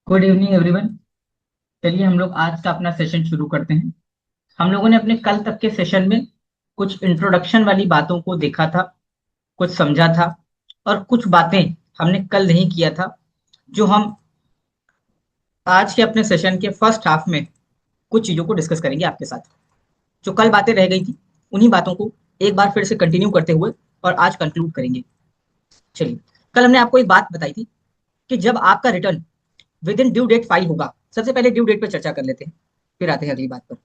Good evening everyone. चलिए हम लोग आज का अपना सेशन शुरू करते हैं। हम लोगों ने अपने कल तक के सेशन में कुछ इंट्रोडक्शन वाली बातों को देखा था, कुछ समझा था, और कुछ बातें हमने कल नहीं किया था, जो हम आज के अपने सेशन के फर्स्ट हाफ में कुछ चीजों को डिस्कस करेंगे आपके साथ। जो कल बातें रह गई थी, उन्हीं बातों को एक बार फिर से कंटिन्यू करते हुए और आज कंक्लूड करेंगे। चलिए, कल हमने आपको एक बात बताई थी कि जब आपका return within due date file होगा, सबसे पहले ड्यू डेट पर चर्चा कर लेते हैं, फिर आते हैं अगली बात पर।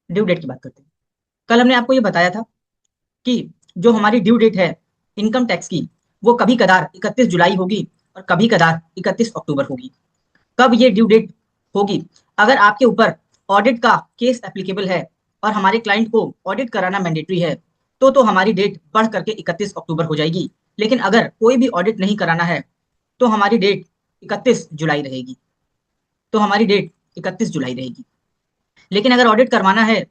ड्यू डेट की बात करते हैं। कल हमने आपको ये बताया था कि जो हमारी ड्यू डेट है इनकम टैक्स की, वो कभी कदार 31 जुलाई होगी और कभी कदार 31 अक्टूबर होगी। कब ये ड्यू डेट होगी? अगर आपके ऊपर ऑडिट का केस एप्लीकेबल है और हमारे क्लाइंट को ऑडिट कराना मैंडेटरी है, तो हमारी डेट बढ़ करके 31 अक्टूबर हो जाएगी। लेकिन अगर कोई भी ऑडिट नहीं कराना है तो हमारी डेट 31 जुलाई रहेगी। तो हमारी डेट 31 जुलाई रहेगी। लेकिन अगर ऑडिट करवाना है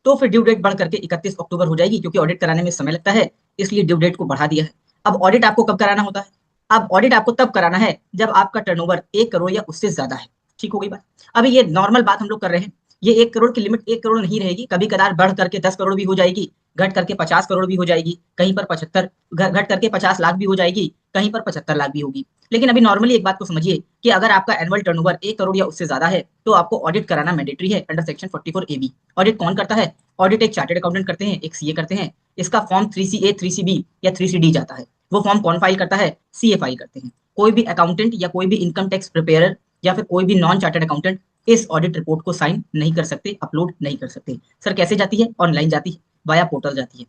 तो फिर ड्यू डेट बढ़ करके 31 अक्टूबर हो जाएगी, क्योंकि ऑडिट कराने में समय लगता है, इसलिए ड्यू डेट को बढ़ा दिया है। अब ऑडिट आपको कब कराना होता है? अब ऑडिट आपको तब कराना है जब आपका टर्नओवर 1 करोड़ या उससे ज्यादा है। ठीक हो गई बात? अभी ये नॉर्मल बात हम लोग कर रहे हैं। ये 1 करोड़ की लिमिट 1 करोड़ नहीं रहेगी, कभी कदार बढ़ करके 10 करोड़ भी हो जाएगी, घट करके 50 करोड़ भी हो जाएगी, कहीं पर 75, घट करके 50 लाख भी हो जाएगी, कहीं पर 75 लाख भी होगी। लेकिन अभी नॉर्मली एक बात को समझिए कि अगर आपका एनुअल टर्नओवर 1 करोड़ या उससे ज्यादा है तो आपको ऑडिट कराना मैंडेटरी है अंडर सेक्शन 44 AB। ऑडिट कौन करता है? ऑडिट एक चार्टेड अकाउंटेंट करते हैं, एक सीए करते हैं। इसका फॉर्म 3CA, 3CB या 3CD जाता है। वो फॉर्म कौन फाइल करता है? सीए फाइल करते हैं। कोई भी अकाउंटेंट या कोई भी इनकम टैक्स प्रिपेयर या फिर कोई भी नॉन चार्टेड अकाउंटेंट इस ऑडिट रिपोर्ट को साइन नहीं कर सकते, अपलोड नहीं कर सकते। सर कैसे जाती है? ऑनलाइन जाती है, वाया पोर्टल जाती है।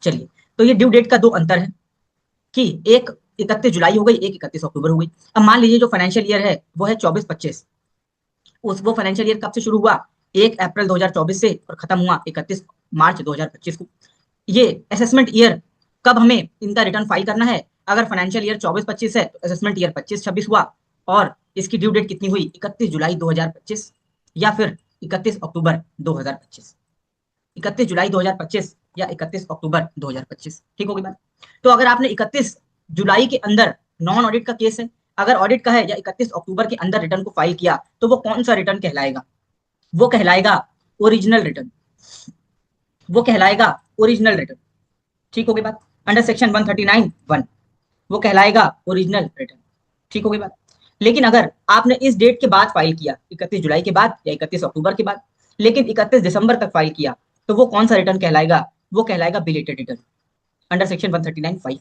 चलिए, तो ये ड्यू डेट का दो अंतर है कि एक 31 जुलाई हो गई, एक 31 अक्टूबर हो गई। अब मान लीजिए जो फाइनेंशियल ईयर है वो है 24-25। वो फाइनेंशियल ईयर कब से शुरू हुआ? 1 अप्रैल 2024 से, और खत्म हुआ 31 मार्च 2025 को। ये असेसमेंट ईयर कब हमें इनका रिटर्न फाइल करना है? अगर फाइनेंशियल ईयर 24-25 है तो असेसमेंट ईयर 25-26 हुआ, और इसकी ड्यू डेट कितनी हुई? 31 जुलाई 2025 या फिर 31 अक्टूबर 2025। 31 जुलाई 2025 या 31 अक्टूबर 2025। ठीक होगी बात? तो अगर आपने 31 जुलाई के अंदर नॉन ऑडिट का केस है, अगर ऑडिट का है, या 31 अक्टूबर के अंदर रिटर्न को फाइल किया, तो वो कौन सा रिटर्न कहलाएगा? वो कहलाएगा ओरिजिनल रिटर्न। वो कहलाएगा ओरिजिनल रिटर्न। ठीक होगी बात? अंडर सेक्शन 139(1) वो कहलाएगा ओरिजिनल रिटर्न। ठीक होगी बात? लेकिन अगर आपने इस डेट के बाद फाइल किया, 31 जुलाई के बाद या 31 अक्टूबर के बाद, लेकिन 31 दिसंबर तक फाइल किया, तो वो कौन सा रिटर्न कहलाएगा? वो कहलाएगा बिलेटेड रिटर्न अंडर सेक्शन 139(5).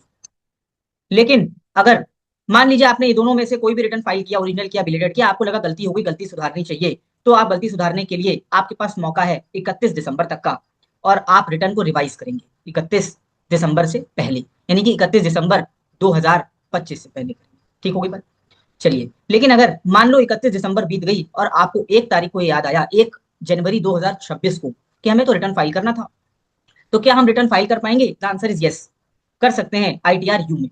लेकिन अगर मान लीजिए आपने ये दोनों में से कोई भी रिटर्न फाइल किया, ओरिजिनल किया, बिलेटेड किया, आपको लगा गलती हो गई, गलती सुधारनी चाहिए, तो आप गलती सुधारने के लिए आपके पास मौका है 31 दिसंबर तक का, और आप रिटर्न को रिवाइज करेंगे 31 दिसंबर से पहले, यानी कि 31 दिसंबर 2025 से पहले करेंगे। ठीक होगी बात? चलिए, लेकिन अगर मान लो 31 दिसंबर बीत गई और आपको 1 तारीख को याद आया, 1 जनवरी 2026 को, कि हमें तो रिटर्न फाइल करना था, तो क्या हम रिटर्न फाइल कर पाएंगे? द आंसर इज यस, कर सकते हैं आईटीआर यू में।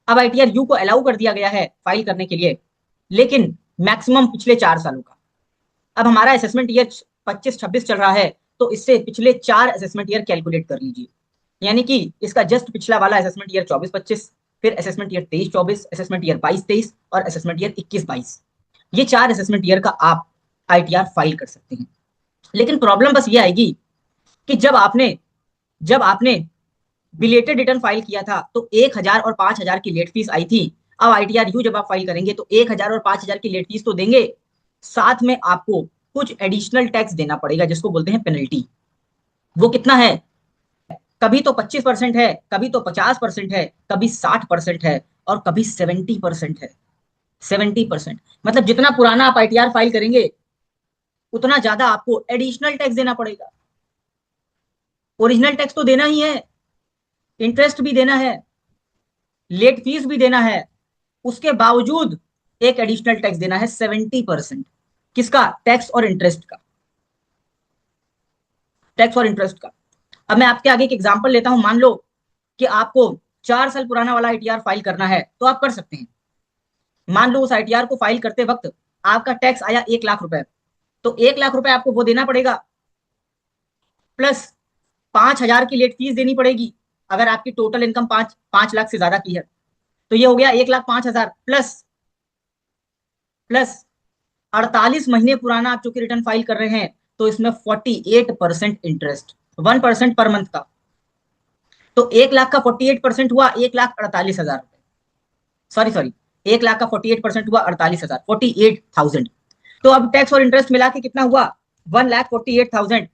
अब आईटीआर यू को अलाउ कर दिया गया है फाइल करने के लिए, लेकिन मैक्सिमम पिछले 4 सालों का। अब हमारा असेसमेंट ईयर 25-26 चल रहा है, तो इससे पिछले 4 असेसमेंट ईयर कैलकुलेट कर लीजिए। यानी कि इसका जस्ट पिछला वाला असेसमेंट ईयर 24-25, फिर असेसमेंट ईयर 23-24, असेसमेंट ईयर 22-23 और असेसमेंट ईयर 21-22। ये 4 असेसमेंट ईयर का आप आईटीआर फाइल कर सकते हैं। लेकिन प्रॉब्लम बस ये आएगी कि जब आपने बिलेटेड रिटर्न फाइल किया था तो 1,000 और 5,000 की लेट फीस आई थी। अब आईटीआर यू जब आप फाइल करेंगे तो 1,000 और 5,000 की लेट फीस तो देंगे, साथ में आपको कुछ एडिशनल टैक्स देना पड़ेगा, जिसको बोलते हैं पेनल्टी। वो कितना है? कभी तो 25% है, कभी तो 50% है, कभी 60% है, और कभी 70% है। 70%, मतलब जितना पुराना आप आईटीआर फाइल करेंगे उतना ज्यादा आपको एडिशनल टैक्स देना पड़ेगा। ओरिजिनल टैक्स तो देना ही है, इंटरेस्ट भी देना है, लेट फीस भी देना है, उसके बावजूद एक एडिशनल टैक्स देना है 70%। किसका? टैक्स और इंटरेस्ट का। टैक्स और इंटरेस्ट का। अब मैं आपके आगे एक एग्जांपल लेता हूं। मान लो कि आपको 4 साल पुराना वाला आईटीआर फाइल करना है, तो आप कर सकते हैं। मान लो उस आईटीआर को फाइल करते वक्त आपका टैक्स आया 1 लाख रुपए, तो 1 लाख रुपए आपको वो देना पड़ेगा, प्लस 5,000 की लेट फीस देनी पड़ेगी अगर आपकी टोटल इनकम 5 लाख से ज्यादा की है। तो ये हो गया 1,05,000 प्लस प्लस 48 महीने पुराना आप चूंकि रिटर्न फाइल कर रहे हैं, तो इसमें 48% इंटरेस्ट, 1% पर मंथ का। तो 1 लाख का 48% हुआ 1,48,000 रुपए। सॉरी सॉरी, 1 लाख का 48% हुआ 48,000, 48,000। तो अब टैक्स और इंटरेस्ट मिला के कितना हुआ? 1,48,000।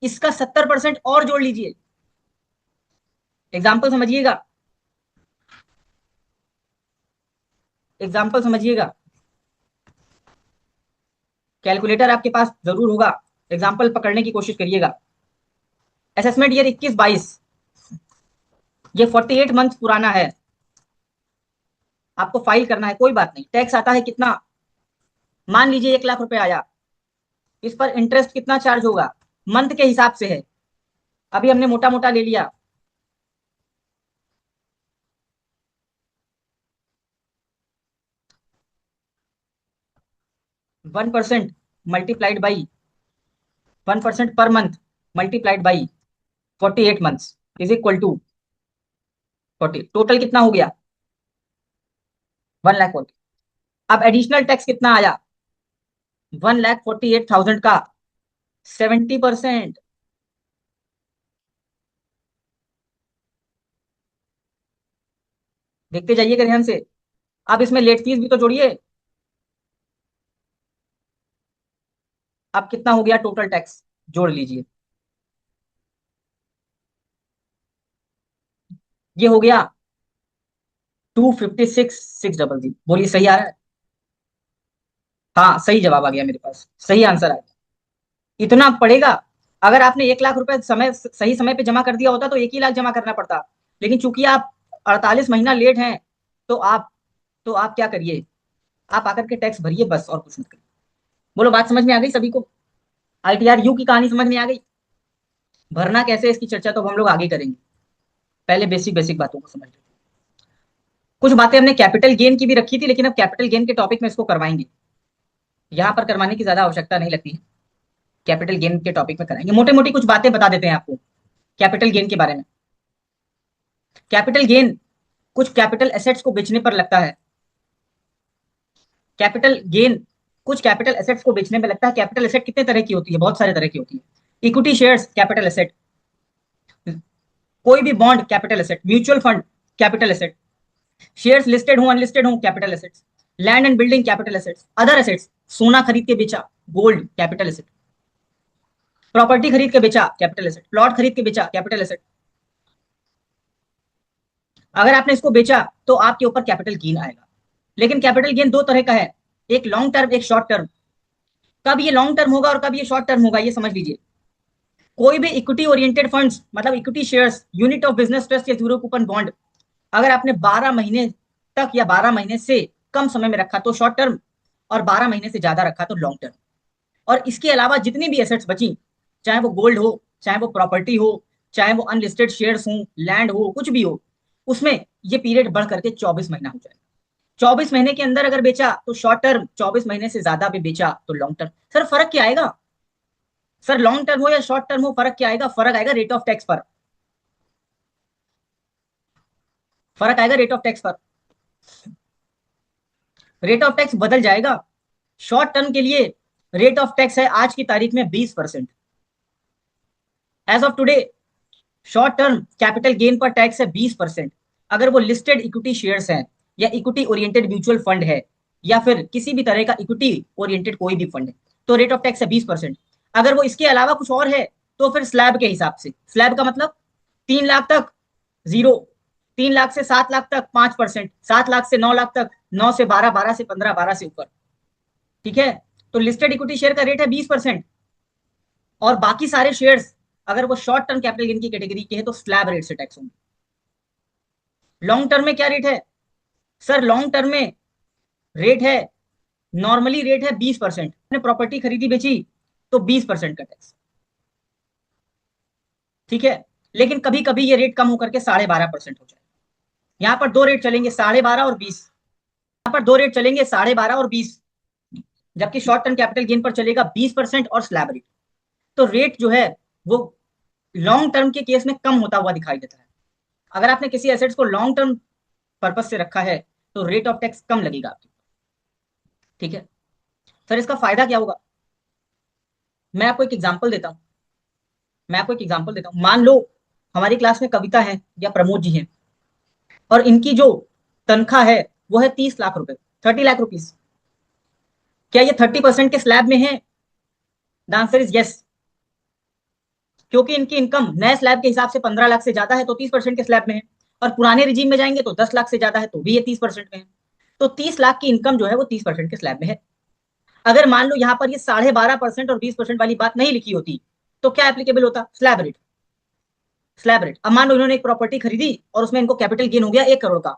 इसका 70% और जोड़ लीजिए। एग्जाम्पल समझिएगा, एग्जाम्पल समझिएगा। कैलकुलेटर आपके पास जरूर होगा, एग्जाम्पल पकड़ने की कोशिश करिएगा। असेसमेंट ईयर 21-22, ये 48 मंथ पुराना है, आपको फाइल करना है, कोई बात नहीं। टैक्स आता है कितना? मान लीजिए 1 लाख रुपए आया, इस पर इंटरेस्ट कितना चार्ज होगा? मंथ के हिसाब से है, अभी हमने मोटा मोटा ले लिया। 1% मल्टीप्लाइड बाई 1% पर month multiplied by 48 months is equal to 40। Total कितना हो गया? 1,40,000। अब एडिशनल टैक्स कितना आया? 1,48,000 का 70%। देखते जाइएगा ध्यान से। अब इसमें लेट फीस भी तो जोड़िए। अब कितना हो गया टोटल टैक्स? जोड़ लीजिए। ये हो गया 256,600। बोलिए सही आ रहा है? हाँ सही जवाब आ गया मेरे पास, सही आंसर आ गया। इतना पड़ेगा। अगर आपने 1 लाख रुपए सही समय पे जमा कर दिया होता तो 1 ही लाख जमा करना पड़ता। लेकिन चूंकि आप 48 महीना लेट हैं, तो आप क्या करिए, आप आकर के टैक्स भरिए बस, और कुछ मत करिए। बोलो बात समझ में आ गई सभी को? ITR यू की कहानी समझ में आ गई? भरना कैसे इसकी चर्चा तो हम लोग आगे करेंगे, पहले बेसिक बेसिक बातों को समझ लेते हैं। कुछ बातें हमने कैपिटल गेन की भी रखी थी, लेकिन अब कैपिटल गेन के टॉपिक में इसको करवाएंगे, यहाँ पर करवाने की ज्यादा आवश्यकता नहीं लगती है। कैपिटल गेन के टॉपिक में कराएंगे। मोटे मोटी कुछ बातें बता देते हैं आपको कैपिटल गेन के बारे में। कैपिटल गेन कुछ कैपिटल एसेट्स को बेचने पर लगता है। कैपिटल गेन कुछ कैपिटल एसेट्स को बेचने में लगता है। कैपिटल एसेट कितने तरह की होती है? बहुत सारे तरह की होती है। इक्विटी शेयर्स कैपिटल एसेट, कोई भी bond capital asset, mutual fund capital asset, shares listed हो अनलिस्टेड हो capital assets, land and building capital assets, other assets, सोना खरीद के बेचा गोल्ड कैपिटल एसेट, प्रॉपर्टी खरीद के बेचा कैपिटल एसेट, प्लॉट खरीद के बेचा कैपिटल एसेट। अगर आपने इसको बेचा तो आपके ऊपर कैपिटल गेन आएगा। लेकिन कैपिटल गेन दो तरह का है, एक लॉन्ग टर्म एक शॉर्ट टर्म। कब ये लॉन्ग टर्म होगा और कब ये शॉर्ट टर्म होगा, ये समझ लीजिए। कोई भी इक्विटी ओरिएंटेड फंड्स, मतलब equity shares, unit of business trust या जीरो कूपन बॉन्ड, अगर आपने 12 महीने तक या 12 महीने से कम समय में रखा तो शॉर्ट टर्म, और 12 महीने से ज्यादा रखा तो लॉन्ग टर्म। और इसके अलावा जितनी भी एसेट्स बची, चाहे वो गोल्ड हो, चाहे वो प्रॉपर्टी हो, चाहे वो अनलिस्टेड शेयर्स हो, लैंड हो, कुछ भी हो, उसमें ये पीरियड बढ़ करके 24 महीना हो जाएगा। 24 महीने के अंदर अगर बेचा तो शॉर्ट टर्म, 24 महीने से ज्यादा भी बेचा तो लॉन्ग टर्म। सर फर्क क्या आएगा? सर लॉन्ग टर्म हो या शॉर्ट टर्म हो, फर्क क्या आएगा? फर्क आएगा रेट ऑफ टैक्स पर। फर्क आएगा रेट ऑफ टैक्स पर। रेट ऑफ टैक्स बदल जाएगा। शॉर्ट टर्म के लिए रेट ऑफ टैक्स है आज की तारीख में 20%। As of today short term capital gain पर टैक्स है 20%। अगर वो लिस्टेड इक्विटी शेयर्स हैं, या इक्विटी ओरिएंटेड म्यूचुअल फंड है, या फिर किसी भी तरह का इक्विटी ओरिएंटेड कोई भी फंड है, तो रेट ऑफ टैक्स है 20%। अगर वो इसके अलावा कुछ और है, तो फिर स्लैब के हिसाब से। स्लैब का मतलब 3 लाख तक जीरो, 3 लाख से 7 लाख तक 5%, 7 लाख से 9 लाख तक 9 से 12, 12 से 15, 12 से ऊपर। ठीक है? तो लिस्टेड इक्विटी शेयर का रेट है 20%। और बाकी सारे शेयर्स अगर वो शॉर्ट टर्म कैपिटल गेन की कैटेगरी के हैं तो स्लैब रेट से टैक्स होंगे। लॉन्ग टर्म में क्या रेट है? सर लॉन्ग टर्म में रेट है, नॉर्मली रेट है 20%। आपने प्रॉपर्टी खरीदी बेची तो 20% का टैक्स। ठीक है? लेकिन कभी कभी ये रेट कम होकर के 12.5% हो जाए। यहाँ पर दो रेट चलेंगे, 12.5 और 20। यहाँ पर दो रेट चलेंगे, 12.5 और 20। जबकि शॉर्ट टर्म कैपिटल गेन पर चलेगा 20% और स्लैब रेट। तो रेट जो है वो लॉन्ग टर्म के केस में कम होता हुआ दिखाई देता है। अगर आपने किसी एसेट्स को लॉन्ग टर्म पर्पज से रखा है तो रेट ऑफ टैक्स कम लगेगा आपको। ठीक है सर, इसका फायदा क्या होगा? मैं आपको एक एग्जांपल देता हूँ। मान लो हमारी क्लास में कविता है या प्रमोद जी हैं, और इनकी जो तनख्वाह है वो है 30 लाख रुपए, 30 लाख रुपीज। क्या ये 30% के स्लैब में है? The answer is yes. क्योंकि इनकी इनकम नए स्लैब के हिसाब से 15 लाख से ज्यादा है तो 30% के स्लैब में है, और पुराने रिजीम में जाएंगे तो 10 लाख से ज्यादा है तो भी ये 30% में है। तो 30 लाख की इनकम जो है वो 30% के स्लैब में है। अगर मान लो यहाँ पर ये 12.5% और 20% वाली बात नहीं लिखी होती तो क्या एप्लीकेबल होता? Slab rate. अब मान लो इन्होंने एक प्रॉपर्टी खरीदी और उसमें इनको कैपिटल गेन हो गया 1 करोड़ का,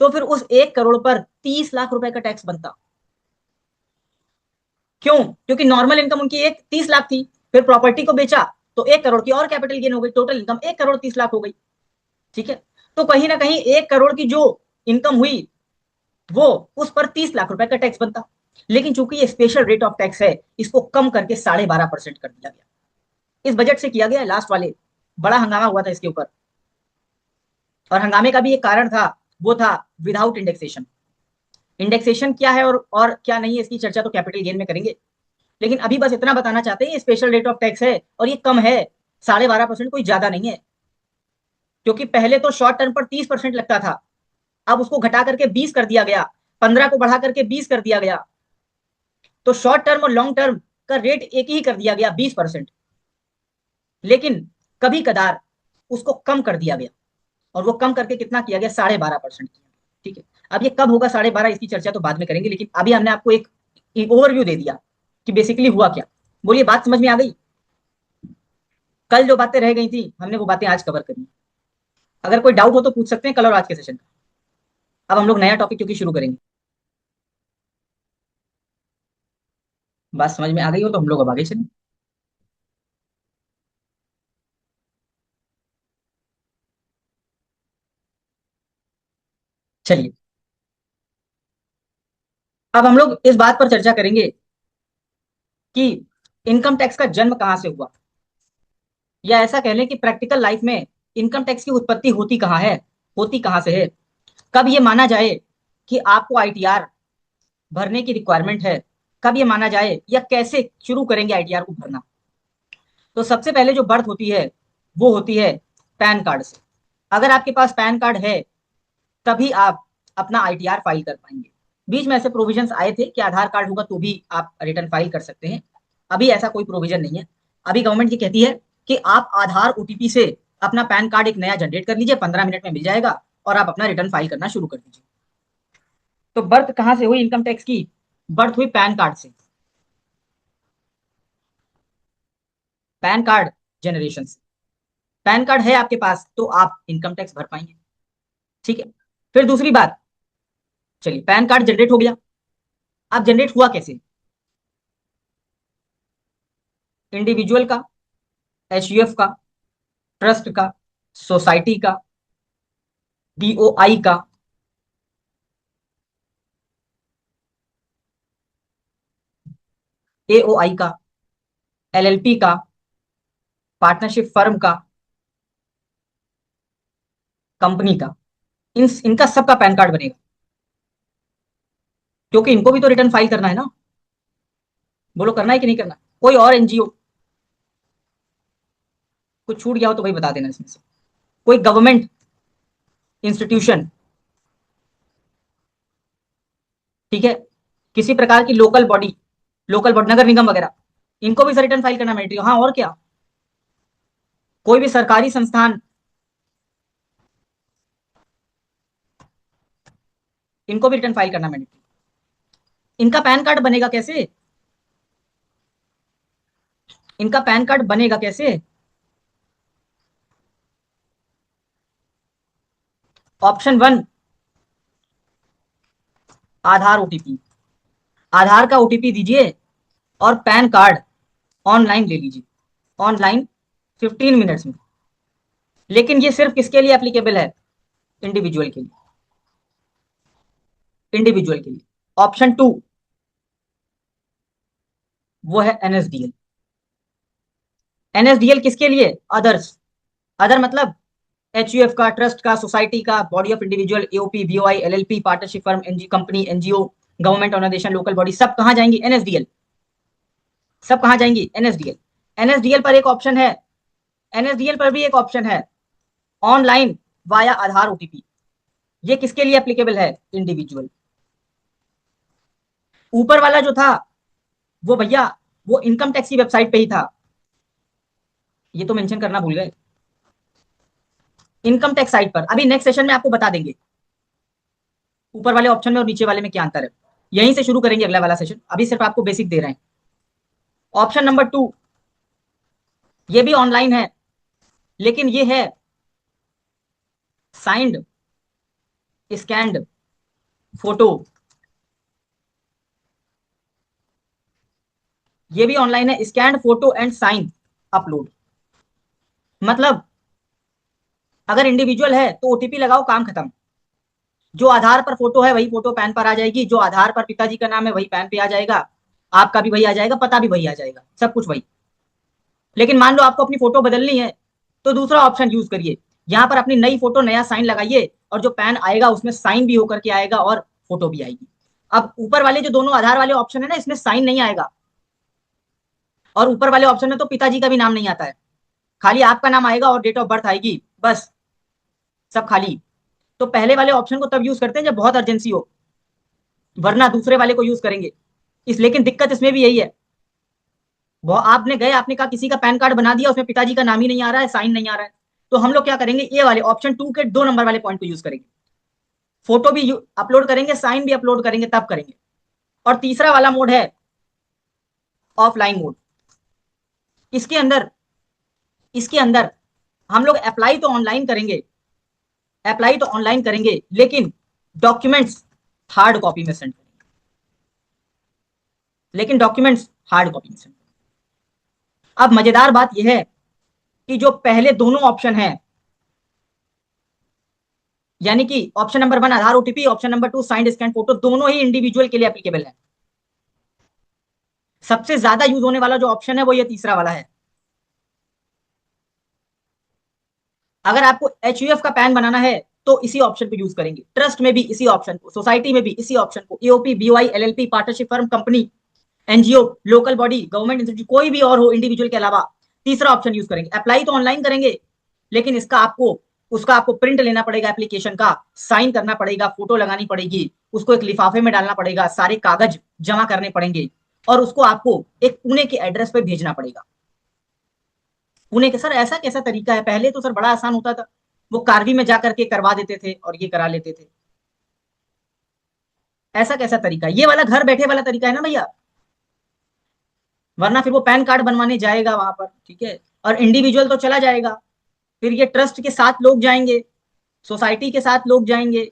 तो फिर उस 1 करोड़ पर 30 लाख रुपए का टैक्स बनता। क्यों? क्योंकि नॉर्मल इनकम उनकी एक 30 लाख थी, फिर प्रॉपर्टी को बेचा तो 1 करोड़ की और कैपिटल गेन हो गई, टोटल इनकम 1 करोड़ 30 लाख हो गई। ठीक है, तो कहीं ना कहीं 1 करोड़ की जो इनकम हुई वो उस पर 30 लाख रुपए का टैक्स बनता। लेकिन चूंकि ये स्पेशल रेट ऑफ टैक्स है, इसको कम करके 12.5% कर दिया गया। इस बजट से किया गया, लास्ट वाले बड़ा हंगामा हुआ था इसके ऊपर, और हंगामे का भी एक कारण था, वो था विदाउट इंडेक्सेशन। इंडेक्सेशन क्या है और क्या नहीं है, इसकी चर्चा तो कैपिटल गेन में करेंगे। लेकिन अभी बस इतना बताना चाहते हैं, ये स्पेशल रेट ऑफ टैक्स है और ये कम है, 12.5%, कोई ज्यादा नहीं है। क्योंकि पहले तो शॉर्ट टर्म पर 30% लगता था, अब उसको घटा करके 20 कर दिया गया, 15 को बढ़ा करके 20 कर दिया गया। तो शॉर्ट टर्म और लॉन्ग टर्म का रेट एक ही कर दिया गया, 20%। लेकिन कभी कदार उसको कम कर दिया गया, और वो कम करके कितना किया गया? 12.5% किया। ठीक है, अब ये कब होगा 12.5, इसकी चर्चा तो बाद में करेंगे, लेकिन अभी हमने आपको एक ओवरव्यू दे दिया कि बेसिकली हुआ क्या। बोलिए, बात समझ में आ गई? कल जो बातें रह गई थी हमने वो बातें आज कवर करी। अगर कोई डाउट हो तो पूछ सकते हैं कल और आज के सेशन का। अब हम लोग नया टॉपिक क्योंकि शुरू करेंगे। बात समझ में आ गई हो तो हम लोग अब आगे चलें। चलिए, अब हम लोग इस बात पर चर्चा करेंगे कि इनकम टैक्स का जन्म कहाँ से हुआ, या ऐसा कह लें कि प्रैक्टिकल लाइफ में इनकम टैक्स की उत्पत्ति होती कहाँ से है। कब ये माना जाए कि आपको आईटीआर भरने की रिक्वायरमेंट है, कब ये माना जाए, या कैसे शुरू करेंगे आईटीआर को भरना। तो सबसे पहले जो बर्थ होती है वो होती है पैन कार्ड से। अगर आपके पास पैन कार्ड है तभी आप अपना आईटीआर फाइल कर पाएंगे। बीच में ऐसे प्रोविजंस आए थे कि आधार कार्ड होगा तो भी आप रिटर्न फाइल कर सकते हैं। अभी ऐसा कोई प्रोविजन नहीं है। अभी गवर्नमेंट ये कहती है कि आप आधार ओटीपी से अपना पैन कार्ड एक नया जनरेट कर लीजिए, 15 मिनट में मिल जाएगा, और आप अपना रिटर्न फाइल करना शुरू कर दीजिए। तो बर्थ कहाँ से हुई इनकम टैक्स की? बर्थ हुई पैन कार्ड से। पैन कार्ड जनरेशन से। पैन कार्ड है आपके पास तो आप इनकम टैक्स भर पाएंगे। ठीक है, फिर दूसरी बात, चलिए पैन कार्ड जनरेट हो गया। अब जनरेट हुआ कैसे? इंडिविजुअल का, एचयूएफ का, ट्रस्ट का, सोसाइटी का, डीओआई का, एओआई का, एलएलपी का, पार्टनरशिप फर्म का, कंपनी का, इनका सबका पैन कार्ड बनेगा। क्योंकि इनको भी तो रिटर्न फाइल करना है ना। बोलो, करना है कि नहीं करना? कोई और एनजीओ कुछ छूट गया हो तो भाई बता देना इसमें से। कोई गवर्नमेंट इंस्टीट्यूशन, ठीक है, किसी प्रकार की लोकल बॉडी नगर निगम वगैरह, इनको भी रिटर्न फाइल करना मैंडेटरी। हाँ, और क्या, कोई भी सरकारी संस्थान, इनको भी रिटर्न फाइल करना मैंडेटरी। इनका पैन कार्ड बनेगा कैसे? इनका पैन कार्ड बनेगा कैसे? Option 1, Aadhaar OTP. आधार का ओटीपी दीजिए और पैन कार्ड ऑनलाइन ले लीजिए, ऑनलाइन 15 मिनट्स में। लेकिन ये सिर्फ किसके लिए एप्लीकेबल है? इंडिविजुअल के लिए। ऑप्शन 2 वो है एनएसडीएल। एनएसडीएल किसके लिए? अदर्स। अदर मतलब एचयूएफ का, ट्रस्ट का, सोसाइटी का, body of individual, AOP, BOI, LLP, partnership firm, एनजी company, NGO, government organisation, local body, सब कहाँ जाएंगी? एनएसडीएल। सब कहाँ जाएंगी? एनएसडीएल। एनएसडीएल पर एक ऑप्शन है, एनएसडीएल पर भी एक ऑप्शन है, ऑनलाइन वाया आधार ओटीपी। ये किसके लिए एप्लीकेबल है? इंडिविजुअल। ऊपर वाला जो था वो भैया वो इनकम टैक्स की वेबसाइट पे ही था, ये तो मेंशन करना भूल गए। इनकम टैक्स साइट पर अभी नेक्स्ट सेशन में आपको बता देंगे ऊपर वाले ऑप्शन में और नीचे वाले में क्या अंतर है। यहीं से शुरू करेंगे अगला वाला सेशन, अभी सिर्फ आपको बेसिक दे रहे हैं। ऑप्शन नंबर 2, ये भी ऑनलाइन है लेकिन ये है साइंड स्कैंड फोटो। ये भी ऑनलाइन है, scanned photo and sign upload. मतलब अगर इंडिविजुअल है तो ओटीपी लगाओ, काम खत्म। जो आधार पर फोटो है वही फोटो पैन पर आ जाएगी, जो आधार पर पिताजी का नाम है वही पैन पे आ जाएगा, आपका भी वही आ जाएगा, पता भी वही आ जाएगा, सब कुछ वही। लेकिन मान लो आपको अपनी फोटो बदलनी है तो दूसरा ऑप्शन यूज करिए, यहाँ पर अपनी नई फोटो नया साइन लगाइए और जो पैन आएगा उसमें साइन भी होकर के आएगा और फोटो भी आएगी। अब ऊपर वाले जो दोनों आधार वाले ऑप्शन है ना, इसमें साइन नहीं आएगा, और ऊपर वाले ऑप्शन में तो पिताजी का भी नाम नहीं आता है, खाली आपका नाम आएगा और डेट ऑफ बर्थ आएगी, बस, सब खाली। तो पहले वाले ऑप्शन को तब यूज करते हैं जब बहुत अर्जेंसी हो, वरना दूसरे वाले को यूज करेंगे। लेकिन दिक्कत इसमें भी यही है, आपने गए आपने कहा किसी का पैन कार्ड बना दिया, उसमें पिताजी का नाम ही नहीं आ रहा है, साइन नहीं आ रहा है, तो हम लोग क्या करेंगे, ये वाले ऑप्शन 2 के 2 नंबर वाले पॉइंट को यूज करेंगे, फोटो भी अपलोड करेंगे, साइन भी अपलोड करेंगे, तब करेंगे। और तीसरा वाला मोड है ऑफलाइन मोड। इसके अंदर इसके अंदर हम लोग अप्लाई तो ऑनलाइन करेंगे, अप्लाई तो ऑनलाइन करेंगे लेकिन डॉक्यूमेंट्स हार्ड कॉपी में सेंड करेंगे, लेकिन डॉक्यूमेंट्स हार्ड कॉपी में सेंड करेंगे। अब मजेदार बात यह है कि जो पहले दोनों ऑप्शन है, यानी कि option number 1 Aadhaar OTP, option number 2 signed scan photo, दोनों ही इंडिविजुअल के लिए एप्लीकेबल है। सबसे ज्यादा यूज होने वाला जो ऑप्शन है वो ये तीसरा वाला है। अगर आपको एचयूएफ का पैन बनाना है तो इसी ऑप्शन को यूज करेंगे, ट्रस्ट में भी इसी ऑप्शन को, सोसाइटी में भी इसी ऑप्शन को, AOP, BOI, LLP, partnership firm, company, NGO, local body, government institute, कोई भी और हो इंडिविजुअल के अलावा, तीसरा ऑप्शन यूज करेंगे। अप्लाई तो ऑनलाइन करेंगे लेकिन उसका आपको प्रिंट लेना पड़ेगा, एप्लीकेशन का साइन करना पड़ेगा, फोटो लगानी पड़ेगी, उसको एक लिफाफे में डालना पड़ेगा, सारे कागज जमा करने पड़ेंगे और उसको आपको एक पुणे के एड्रेस पे भेजना पड़ेगा। पुणे के सर ऐसा कैसा तरीका है? पहले तो सर बड़ा आसान होता था, वो कार्वी में जा करके करवा देते थे और ये करा लेते थे। ऐसा कैसा तरीका? ये वाला घर बैठे वाला तरीका है ना भैया, वरना फिर वो पैन कार्ड बनवाने जाएगा वहां पर, ठीक है, और इंडिविजुअल तो चला जाएगा, फिर ये ट्रस्ट के साथ लोग जाएंगे, सोसाइटी के साथ लोग जाएंगे,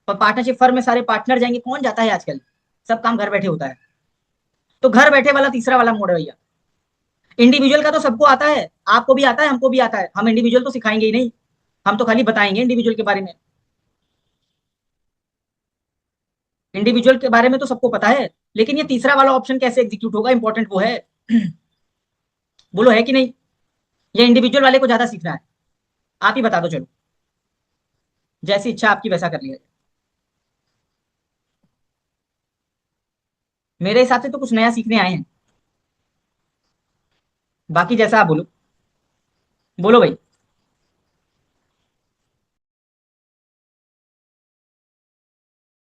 पार्टनरशिप फर्म में सारे पार्टनर जाएंगे, कौन जाता है आजकल, सब काम घर बैठे होता है। तो घर बैठे वाला तीसरा वाला मोड है भैया। इंडिविजुअल का तो सबको आता है, आपको भी आता है, हमको भी आता है, हम इंडिविजुअल तो सिखाएंगे ही नहीं, हम तो खाली बताएंगे इंडिविजुअल के बारे में। इंडिविजुअल के बारे में तो सबको पता है, लेकिन ये तीसरा वाला ऑप्शन कैसे एग्जीक्यूट होगा, इंपॉर्टेंट वो है। बोलो है कि नहीं? ये इंडिविजुअल वाले को ज्यादा सीखना है, आप ही बता दो, चलो जैसी इच्छा आपकी वैसा कर लिया। मेरे हिसाब से तो कुछ नया सीखने आए हैं, बाकी जैसा आप बोलो, बोलो भाई।